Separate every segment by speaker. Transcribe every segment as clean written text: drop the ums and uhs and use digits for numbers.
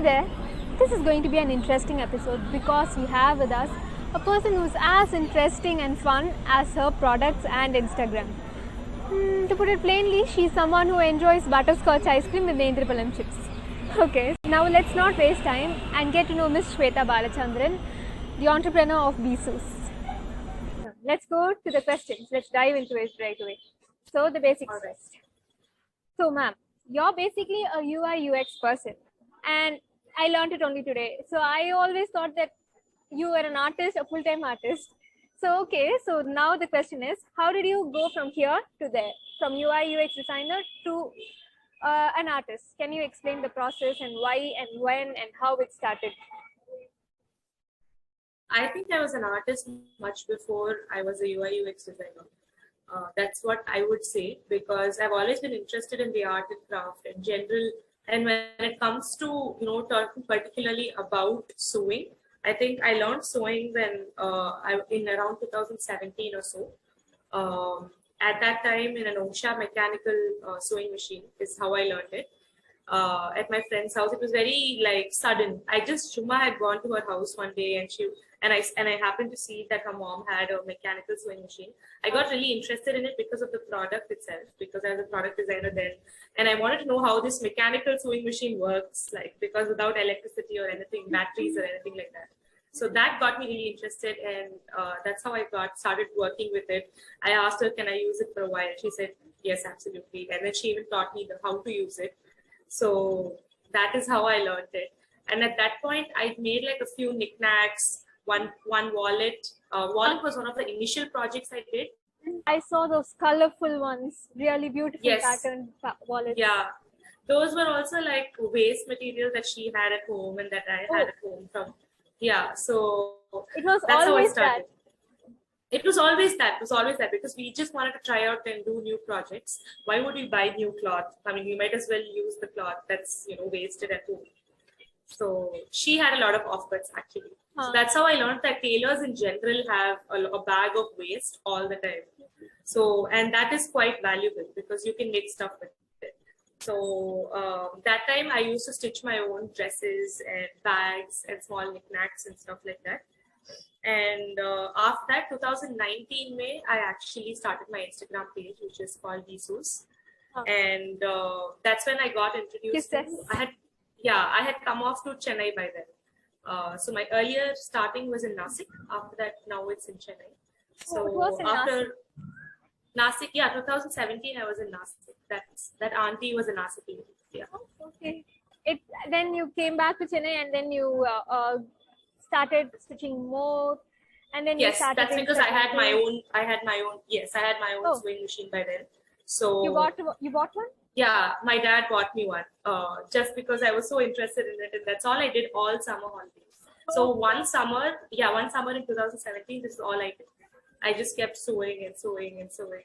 Speaker 1: Hey there, this is going to be an interesting episode because we have with us a person who's as interesting and fun as her products and Instagram. To put it plainly, she's someone who enjoys butterscotch ice cream with Nendripalam chips. Okay, now let's not waste time and get to know Miss Shwetha Balachandran, the entrepreneur of BEESEWSS. Let's go to the questions. Let's dive into it right away. So the basics first. So ma'am, you're basically a UI UX person and I learned it only today. So I always thought that you were an artist, a full-time artist. So okay, so now the question is, how did you go from here to there? From UI UX designer to an artist? Can you explain the process and why and when and how it started?
Speaker 2: I think I was an artist much before I was a UI UX designer. That's what I would say, because I've always been interested in the art and craft in general. And when it comes to, talking particularly about sewing, I think I learned sewing when in around 2017 or so. At that time, in an OSHA mechanical sewing machine is how I learned it. At my friend's house, it was very sudden. Shuma had gone to her house one day, and I happened to see that her mom had a mechanical sewing machine. I got really interested in it because of the product itself, because I was a product designer then, and I wanted to know how this mechanical sewing machine works, because without electricity or anything, batteries or anything like that. So that got me really interested, and that's how I started working with it. I asked her, can I use it for a while? She said, yes, absolutely. And then she even taught me how to use it. So that is how I learned it. And at that point, I made a few knickknacks, one wallet. Wallet was one of the initial projects I did.
Speaker 1: I saw those colorful ones, really beautiful patterned wallets.
Speaker 2: Yeah, those were also waste material that she had at home and that I had at home from. Yeah, so
Speaker 1: it was
Speaker 2: that's
Speaker 1: always
Speaker 2: how I started. It was always that. It was always that, because we just wanted to try out and do new projects. Why would we buy new cloth? I mean, we might as well use the cloth that's wasted at home. So she had a lot of offcuts actually. So that's how I learned that tailors in general have a bag of waste all the time. So, and that is quite valuable because you can make stuff with it. So that time I used to stitch my own dresses and bags and small knickknacks and stuff like that. And after that, 2019 May, I actually started my Instagram page, which is called BEESEWSS. And that's when I got introduced to, I had come off to Chennai by then. So my earlier starting was in Nasik. After that, now it's in Chennai. So after Nasik, 2017, I was in Nasik. That auntie was in Nasik. Yeah.
Speaker 1: Okay. Then you came back to Chennai, and then you started stitching more, and then
Speaker 2: yes, that's because I had my own. Yes, I had my own sewing machine by then. So
Speaker 1: you bought one?
Speaker 2: Yeah, my dad bought me one. Just because I was so interested in it, and that's all I did all summer holidays. So one summer in 2017, this is all I did. I just kept sewing and sewing and sewing.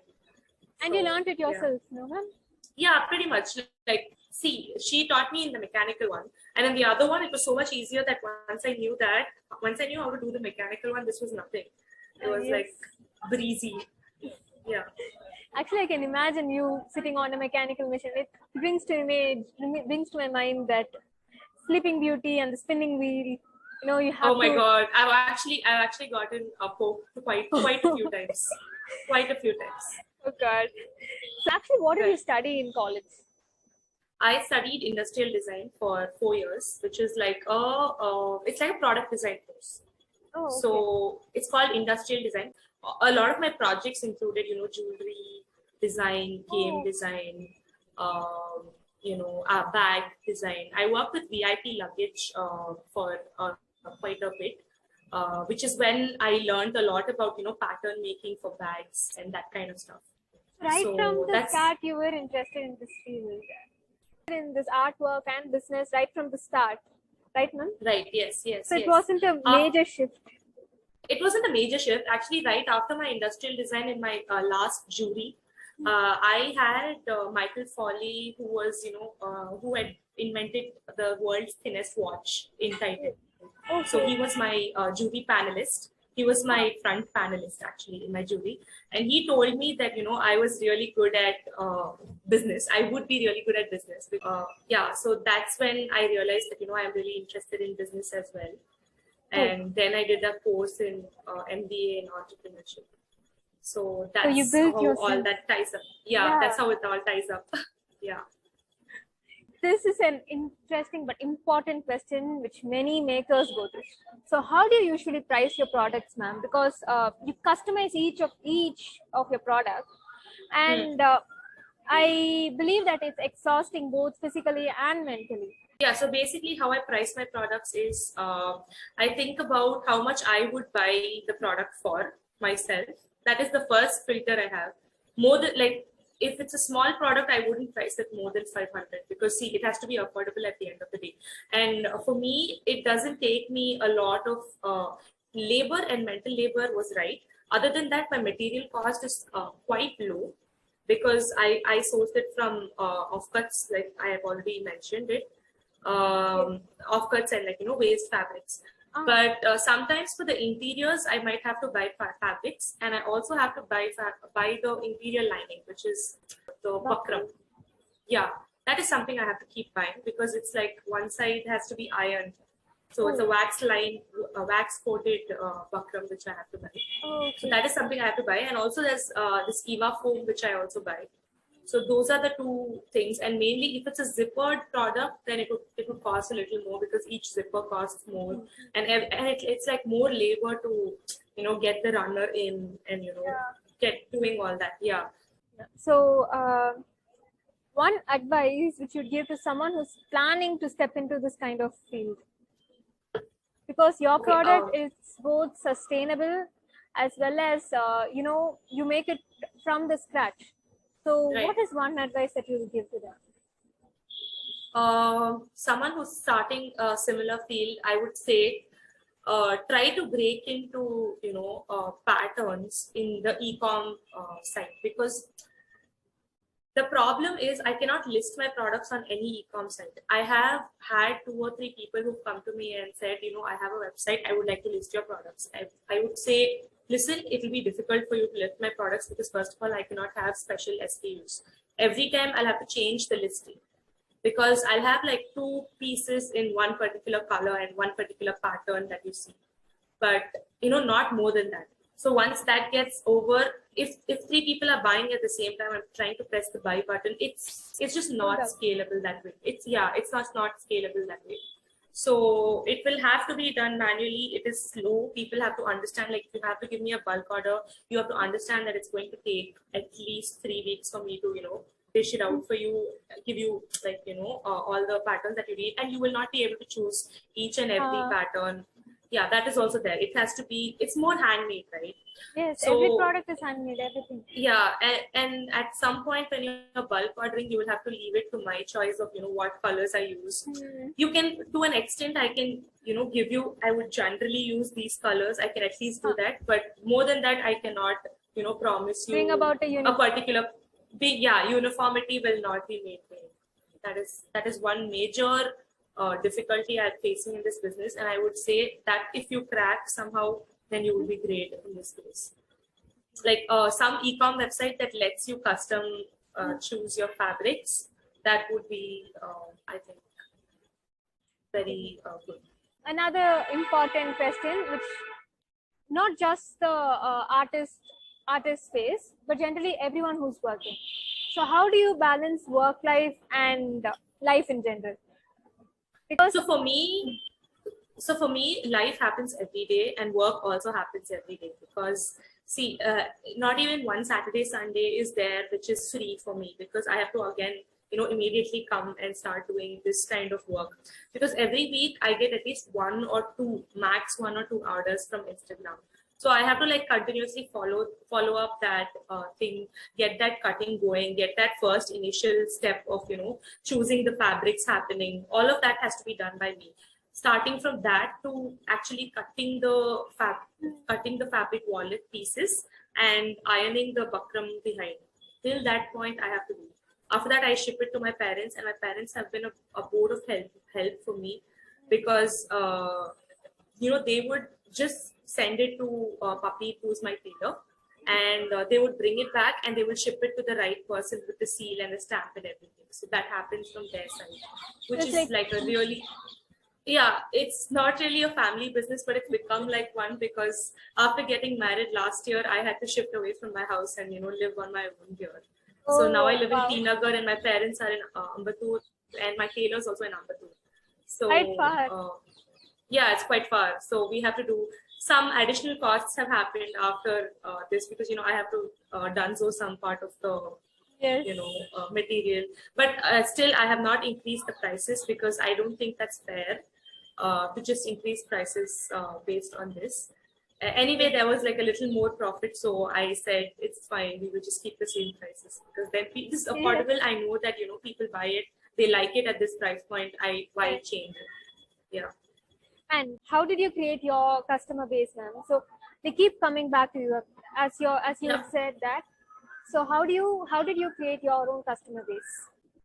Speaker 1: And you learned it yourself, no?
Speaker 2: Yeah, pretty much. See, she taught me in the mechanical one, and in the other one, it was so much easier that once I knew how to do the mechanical one, this was nothing. It was breezy. Yeah.
Speaker 1: Actually, I can imagine you sitting on a mechanical machine. It brings to my mind that Sleeping Beauty and the spinning wheel. You have.
Speaker 2: Oh my God! I've actually gotten poked quite a few times. Quite a few times.
Speaker 1: Oh God! So actually, what did you study in college?
Speaker 2: I studied industrial design for 4 years, which is it's like a product design course.
Speaker 1: Oh, okay.
Speaker 2: So it's called industrial design. A lot of my projects included, jewelry design, game design, bag design. I worked with VIP luggage for quite a bit, which is when I learned a lot about, pattern making for bags and that kind of stuff.
Speaker 1: Right from the start, you were interested in this field, in this artwork and business right from the start, right, ma'am?
Speaker 2: Right, yes.
Speaker 1: So it wasn't a major shift.
Speaker 2: It wasn't a major shift. Actually, right after my industrial design in my last jury, I had Michael Foley, who was, who had invented the world's thinnest watch in Titan. Okay. So he was my jury panelist. He was my front panelist actually in my jury, and he told me that I was really good at business. I would be really good at business. Yeah, so that's when I realized that I'm really interested in business as well. And then I did a course in MBA in entrepreneurship. So that's
Speaker 1: you built
Speaker 2: how
Speaker 1: yourself.
Speaker 2: all that ties up. Yeah, that's how it all ties up. Yeah.
Speaker 1: This is an interesting but important question which many makers go through. So how do you usually price your products, ma'am? Because you customize each of your products, and I believe that it's exhausting both physically and mentally.
Speaker 2: Yeah, so basically how I price my products is I think about how much I would buy the product for myself. That is the first filter I have. More than, like, if it's a small product, I wouldn't price it more than 500, because see, it has to be affordable at the end of the day. And for me, it doesn't take me a lot of labor, and mental labor was right. Other than that, my material cost is quite low, because I sourced it from offcuts, like I have already mentioned it, offcuts and waste fabrics. But sometimes for the interiors, I might have to buy fabrics, and I also have to buy the interior lining, which is the buckram. Yeah, that is something I have to keep buying, because it's like one side has to be ironed. So it's a wax coated buckram which I have to buy. So that is something I have to buy, and also there's this Eva foam which I also buy. So those are the two things, and mainly if it's a zippered product, then it would cost a little more, because each zipper costs more, and it's like more labor to get the runner in, and get doing all that. Yeah.
Speaker 1: So one advice which you'd give to someone who's planning to step into this kind of field, because your product is both sustainable as well as you make it from the scratch. So what is one advice that you will give to them?
Speaker 2: Someone who's starting a similar field, I would say try to break into patterns in the e-com site, because the problem is I cannot list my products on any e-com site. I have had 2 or 3 people who've come to me and said, I have a website, I would like to list your products. I would say, listen, it will be difficult for you to list my products, because first of all, I cannot have special SKUs. Every time I'll have to change the listing, because I'll have like 2 pieces in one particular color and one particular pattern that you see, but not more than that. So once that gets over, if 3 people are buying at the same time, I'm trying to press the buy button, it's just not scalable that way. It's not scalable that way. So it will have to be done manually. It is slow. People have to understand, like, you have to give me a bulk order. You have to understand that it's going to take at least 3 weeks for me to, dish it out for you, give you like, all the patterns that you need, and you will not be able to choose each and every pattern. Yeah, that is also there. It has to be, it's more handmade, right?
Speaker 1: Yes, so, every product is handmade, everything.
Speaker 2: Yeah, and at some point when you're bulk ordering, you will have to leave it to my choice of, what colors I use. You can, to an extent, I can, give you, I would generally use these colors. I can at least do that. But more than that, I cannot, promise you
Speaker 1: bring about
Speaker 2: a particular, uniformity will not be maintained. That is one major difficulty I'm facing in this business, and I would say that if you crack somehow, then you will be great in this case. Like some e-com website that lets you custom choose your fabrics, that would be, I think, very good.
Speaker 1: Another important question, which not just the artist face, but generally everyone who's working. So how do you balance work life and life in general? Because
Speaker 2: so for me, life happens every day, and work also happens every day, because see, not even one Saturday, Sunday is there which is free for me, because I have to again, immediately come and start doing this kind of work, because every week I get at least 1 or 2, max 1 or 2 orders from Instagram. So I have to like continuously follow up that thing, get that cutting going, get that first initial step of, choosing the fabrics happening. All of that has to be done by me. Starting from that to actually cutting the fabric wallet pieces and ironing the buckram behind. Till that point, I have to do. After that, I ship it to my parents, and my parents have been a board of help for me, because they would just send it to Puppy, who's my tailor, and they would bring it back and they will ship it to the right person with the seal and the stamp and everything. So that happens from their side, which
Speaker 1: It's
Speaker 2: is like a really, yeah, it's not really a family business, but it's become like one, because after getting married last year, I had to shift away from my house and live on my own here. So now I live in Tinagar and my parents are in Ambattur, and my tailor's also in Ambattur. So
Speaker 1: quite far.
Speaker 2: yeah, it's quite far. So we have to do some additional costs have happened after this, because I have to dunzo some part of the
Speaker 1: Yes.
Speaker 2: material, but still I have not increased the prices, because I don't think that's fair to just increase prices based on this. Anyway, there was like a little more profit, so I said it's fine, we will just keep the same prices, because then this is affordable. I know that people buy it, they like it at this price point. Why change it? Yeah.
Speaker 1: And how did you create your customer base, ma'am? So they keep coming back to you as you said that. So how did you create your own customer base?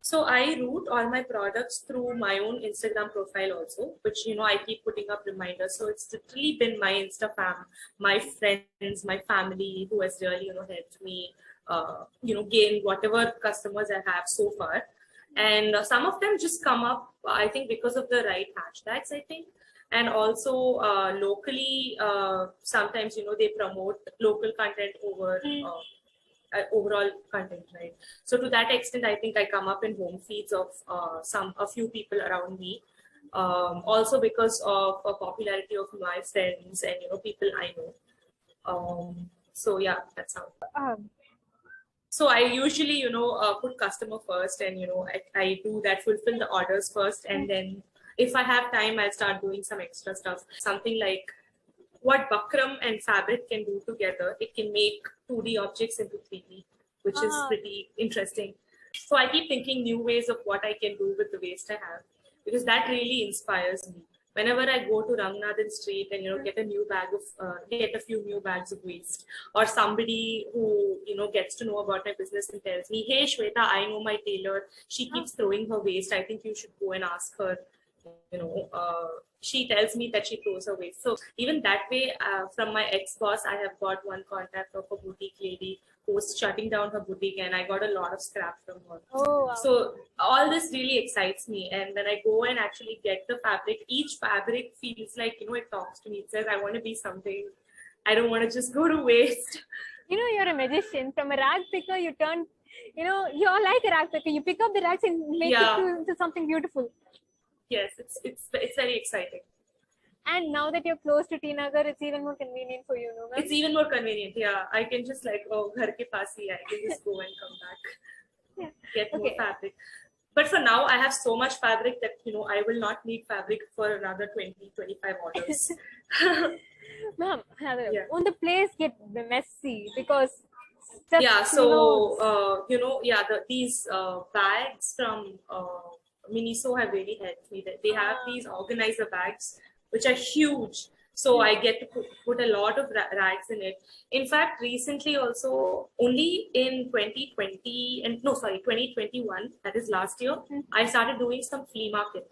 Speaker 2: So I route all my products through my own Instagram profile also, which I keep putting up reminders. So it's literally been my Insta fam, my friends, my family who has really helped me gain whatever customers I have so far. And some of them just come up, I think, because of the right hashtags, I think. And also locally, sometimes they promote local content over overall content, right? So to that extent, I think I come up in home feeds of a few people around me. Also because of a popularity of my friends and people I know. So yeah, that's how. So I usually put customer first, and I do that, fulfill the orders first, and then if I have time, I'll start doing some extra stuff. Something like what buckram and fabric can do together. It can make 2D objects into 3D, which is pretty interesting. So I keep thinking new ways of what I can do with the waste I have, because that really inspires me. Whenever I go to Rangnathan Street and get a few new bags of waste, or somebody who gets to know about my business and tells me, "Hey Shweta, I know my tailor. She keeps throwing her waste. I think you should go and ask her." She tells me that she throws her waste. So even that way, from my ex-boss, I have got one contact of a boutique lady who was shutting down her boutique, and I got a lot of scrap from her.
Speaker 1: Oh, wow.
Speaker 2: So all this really excites me. And when I go and actually get the fabric, each fabric feels like, it talks to me. It says, I want to be something. I don't want to just go to waste.
Speaker 1: You're a magician. From a rag picker, you turn, you're like a rag picker. You pick up the rags and make it into something beautiful.
Speaker 2: Yes, it's very exciting.
Speaker 1: And now that you're close to Tinagar, it's even more convenient for you, no, ma'am?
Speaker 2: It's even more convenient, yeah. I can just ghar ke paas hi, I can just go and come back, get more fabric. But for now, I have so much fabric that, I will not need fabric for another 20-25 orders.
Speaker 1: Ma'am, when the place get messy, because
Speaker 2: these bags from Miniso have really helped me. They have these organizer bags, which are huge. So I get to put a lot of rags in it. In fact, recently also, only in 2021, that is last year, I started doing some flea market.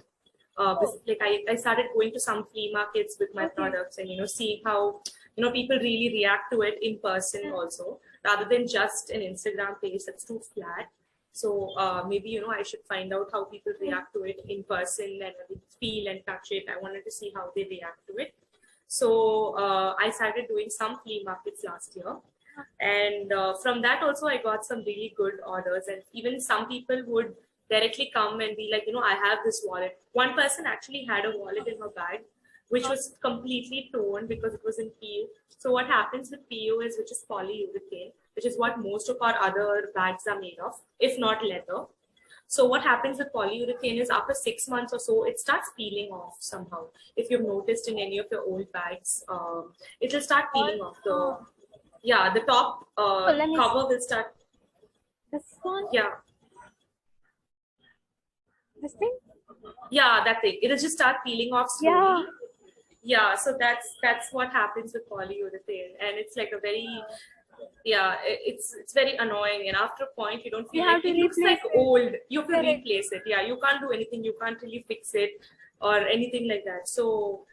Speaker 2: Like I started going to some flea markets with my products and, seeing how, people really react to it in person also, rather than just an Instagram page that's too flat. So maybe, I should find out how people react to it in person and feel and touch it. I wanted to see how they react to it. So I started doing some flea markets last year. And from that also, I got some really good orders. And even some people would directly come and be like, I have this wallet. One person actually had a wallet in her bag, which was completely torn because it was in PU. So what happens with PU is, which is polyurethane, which is what most of our other bags are made of, if not leather. So what happens with polyurethane is, after 6 months or so, it starts peeling off somehow. If you've noticed in any of your old bags, it will start peeling off. The top cover will start.
Speaker 1: This one?
Speaker 2: Yeah.
Speaker 1: This thing?
Speaker 2: Yeah, that thing. It'll just start peeling off slowly. Yeah, so that's what happens with polyurethane, and it's like a very it's very annoying, and after a point you don't feel like it looks like old. You have to replace it. Yeah, you can't do anything. You can't really fix it or anything like that. So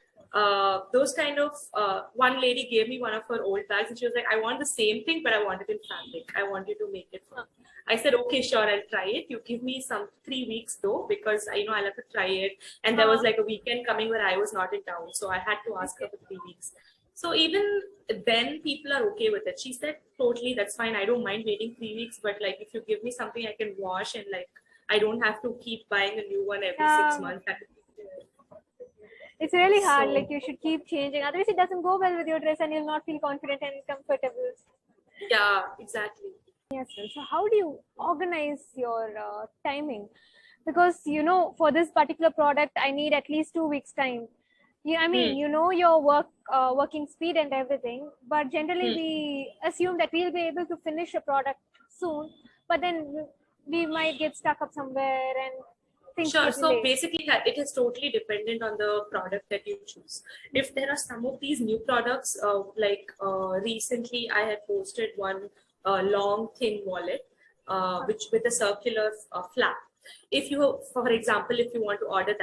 Speaker 2: those kind of, one lady gave me one of her old bags and she was like, I want the same thing, but I want it in fabric. I want you to make it for me. I said, okay, sure, I'll try it. You give me some 3 weeks though, because I know I'll have to try it. And there was like a weekend coming where I was not in town. So I had to ask her for 3 weeks. So even then people are okay with it. She said, totally, that's fine. I don't mind waiting 3 weeks, but like if you give me something I can wash and like I don't have to keep buying a new one every 6 months.
Speaker 1: It's really hard. Like you should keep changing. Otherwise, it doesn't go well with your dress, and you'll not feel confident and comfortable.
Speaker 2: Yeah, exactly.
Speaker 1: Yes. So how do you organize your timing? Because for this particular product, I need at least 2 weeks time. I mean, your working speed and everything, but generally we assume that we'll be able to finish a product soon, but then we might get stuck up somewhere and things
Speaker 2: Sure.
Speaker 1: get
Speaker 2: So
Speaker 1: delayed.
Speaker 2: basically, it is totally dependent on the product that you choose. If there are some of these new products, recently I had posted one long thin wallet, which with a circular flap. If you, for example, if you want to order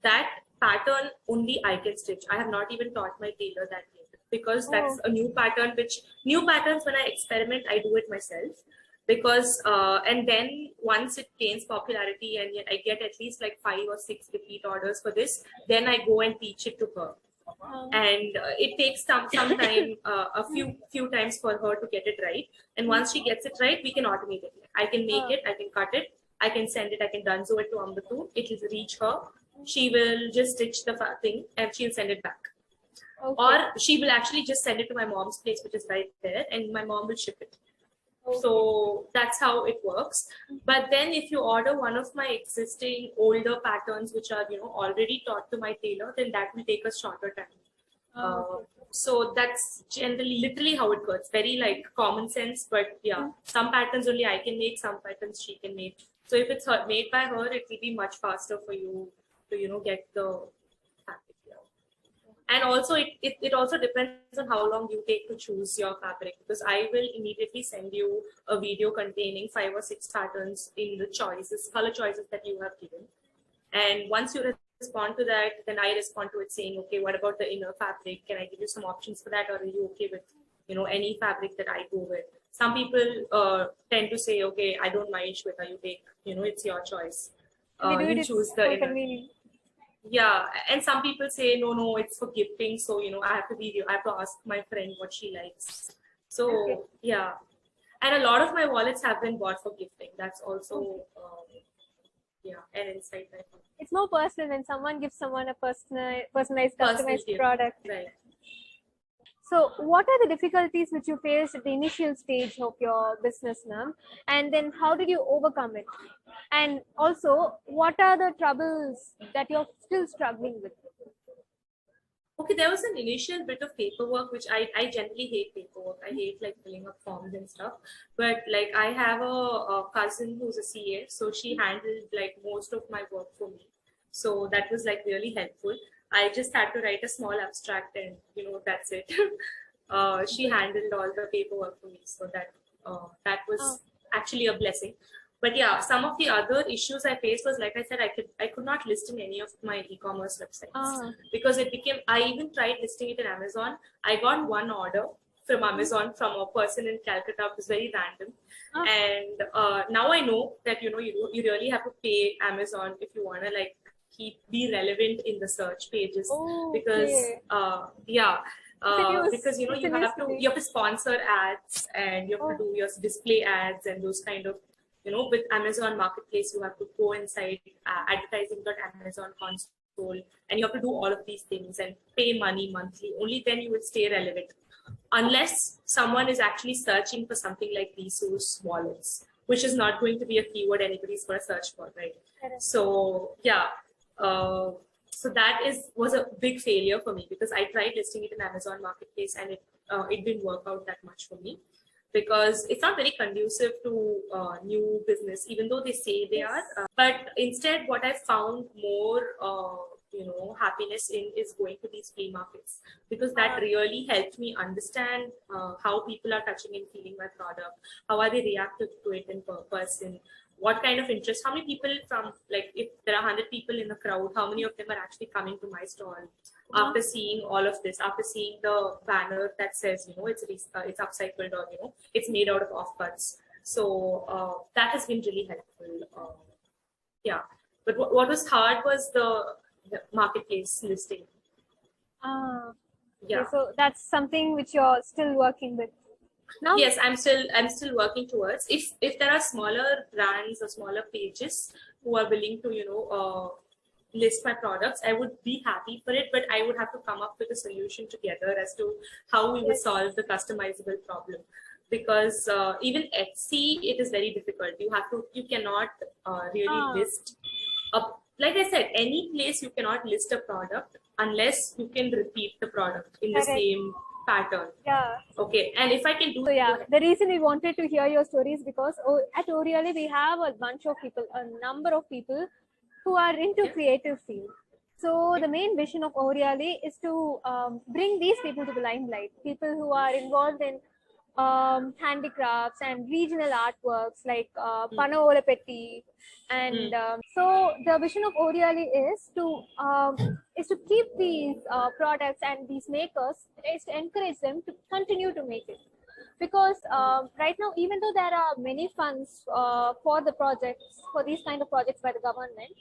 Speaker 2: that pattern only I can stitch. I have not even taught my tailor that yet, because that's a new pattern. New patterns, when I experiment, I do it myself. Because and then once it gains popularity and I get at least like 5 or 6 repeat orders for this, then I go and teach it to her. And it takes some time, a few times for her to get it right. And once she gets it right, we can automate it. I can make it, I can cut it, I can send it, I can dunzo it to Ambatu. It will reach her. She will just stitch the thing and she'll send it back. Or she will actually just send it to my mom's place, which is right there, and my mom will ship it. So that's how it works. But then if you order one of my existing older patterns, which are already taught to my tailor, then that will take a shorter time. So that's generally literally how it works. Very like common sense, but yeah, some patterns only I can make, some patterns she can make. So if it's made by her, it will be much faster for you to get the fabric. And also it also depends on how long you take to choose your fabric, because I will immediately send you a video containing 5 or 6 patterns in the color choices that you have given. And once you respond to that, then I respond to it saying, okay, what about the inner fabric? Can I give you some options for that? Or are you okay with any fabric that I go with? Some people tend to say, okay, I don't mind, Shwetha, you take, it's your choice. You choose the inner. Yeah, and some people say no, it's for gifting, so I have to ask my friend what she likes. So yeah, and a lot of my wallets have been bought for gifting. That's also an insight.
Speaker 1: It's more personal when someone gives someone a personalized, customized product.
Speaker 2: Right.
Speaker 1: So what are the difficulties which you faced at the initial stage of your business, ma'am? And then how did you overcome it? And also, what are the troubles that you're still struggling with?
Speaker 2: Okay, there was an initial bit of paperwork, which I generally hate paperwork. I hate like filling up forms and stuff. But like I have a cousin who's a CA, so she handled like most of my work for me. So that was like really helpful. I just had to write a small abstract and that's it. She handled all the paperwork for me, so that was actually a blessing. But yeah, some of the other issues I faced was, like I said, I could not list in any of my e-commerce websites because I even tried listing it in Amazon. I got one order from Amazon from a person in Calcutta. It was very random. And now I know that you really have to pay Amazon if you want to like be relevant in the search pages, because because you have to sponsor ads, and you have to do your display ads and those kind of, with Amazon Marketplace, you have to go inside advertising.amazon console, and you have to do all of these things and pay money monthly. Only then you will stay relevant, unless someone is actually searching for something like BEESEWSS wallets, which is not going to be a keyword anybody's going to search for, right? So yeah. So that was a big failure for me, because I tried listing it in Amazon Marketplace and it didn't work out that much for me, because it's not very conducive to new business, even though they say they are. But instead, what I found more happiness in is going to these flea markets, because that really helped me understand how people are touching and feeling my product, how are they reacting to it in person, what kind of interest, how many people from, like, if there are 100 people in the crowd, how many of them are actually coming to my stall after seeing all of this, after seeing the banner that says, it's upcycled, or, it's made out of offcuts. So that has been really helpful. Yeah. But what was hard was the marketplace listing.
Speaker 1: Okay, so that's something which you're still working with now?
Speaker 2: Yes, I'm still working towards. If there are smaller brands or smaller pages who are willing to list my products, I would be happy for it. But I would have to come up with a solution together as to how we would solve the customizable problem. Because even Etsy, it is very difficult. You cannot really list like I said, any place you cannot list a product unless you can repeat the product in the same pattern.
Speaker 1: Yeah.
Speaker 2: Okay. And if I can do
Speaker 1: so, yeah, the reason we wanted to hear your stories because at OhReally we have a bunch of people, a number of people who are into creative field. So the main vision of OhReally is to bring these people to the limelight. People who are involved in handicrafts and regional artworks like Pana Ola Petti, and so the vision of OhReally is to keep these products and these makers, is to encourage them to continue to make it, because right now, even though there are many funds for the projects, for these kind of projects by the government,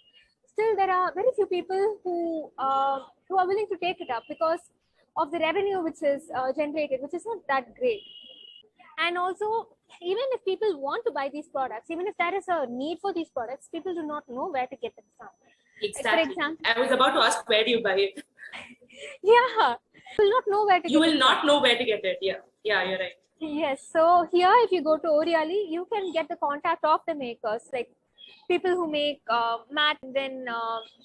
Speaker 1: still there are very few people who are willing to take it up because of the revenue which is generated, which is not that great. And also, even if people want to buy these products, even if there is a need for these products, people do not know where to get them from.
Speaker 2: Exactly. For example, I was about to ask, where do you buy it?
Speaker 1: Yeah, you will not know where to.
Speaker 2: You will not know where to get it. Yeah, you're right.
Speaker 1: Yes. So here, if you go to OhReally, you can get the contact of the makers, like people who make mat, then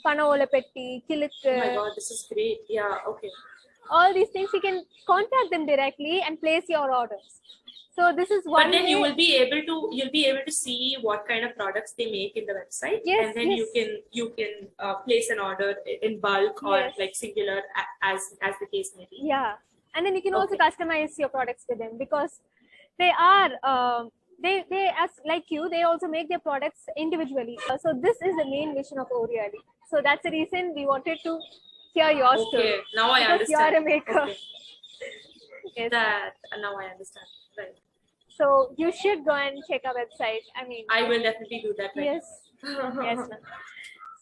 Speaker 1: Pana Ola Petti, Kilit.
Speaker 2: Oh my God, this is great. Yeah. Okay.
Speaker 1: All these things, you can contact them directly and place your orders. So this is one.
Speaker 2: But then you will be able to see what kind of products they make in the website, and then you can place an order in bulk or like singular as the case may be.
Speaker 1: Yeah, and then you can also customize your products with them, because they are they as like you, they also make their products individually. So this is the main vision of OhReally. So that's the reason we wanted to hear your story.
Speaker 2: Okay, now I understand.
Speaker 1: You are a maker.
Speaker 2: Okay. Yes. That now I understand. Right.
Speaker 1: So you should go and check our website. I mean,
Speaker 2: I will definitely do that. Right.
Speaker 1: Yes. Yes, ma'am.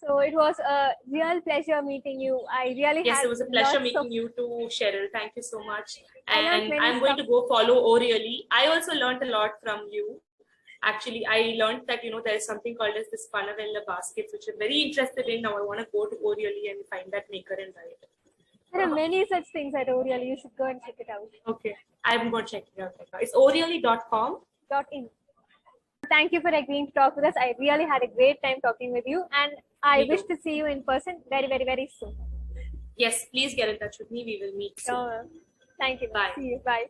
Speaker 1: So it was a real pleasure meeting you. I really
Speaker 2: it was a pleasure meeting you too, Cheryl. Thank you so much. And I'm going to go follow OhReally. I also learned a lot from you. Actually, I learned that there is something called as this Panavella baskets, which I'm very interested in. Now I want to go to OhReally and find that maker and buy it.
Speaker 1: There are many such things at OhReally. You should go and check it out.
Speaker 2: Okay, I'm going to check it out. It's ohreally.com.
Speaker 1: .in. Thank you for agreeing to talk with us. I really had a great time talking with you, and I wish to see you in person very, very, very soon.
Speaker 2: Yes, please get in touch with me. We will meet soon.
Speaker 1: Thank you.
Speaker 2: Bye.
Speaker 1: See you. Bye.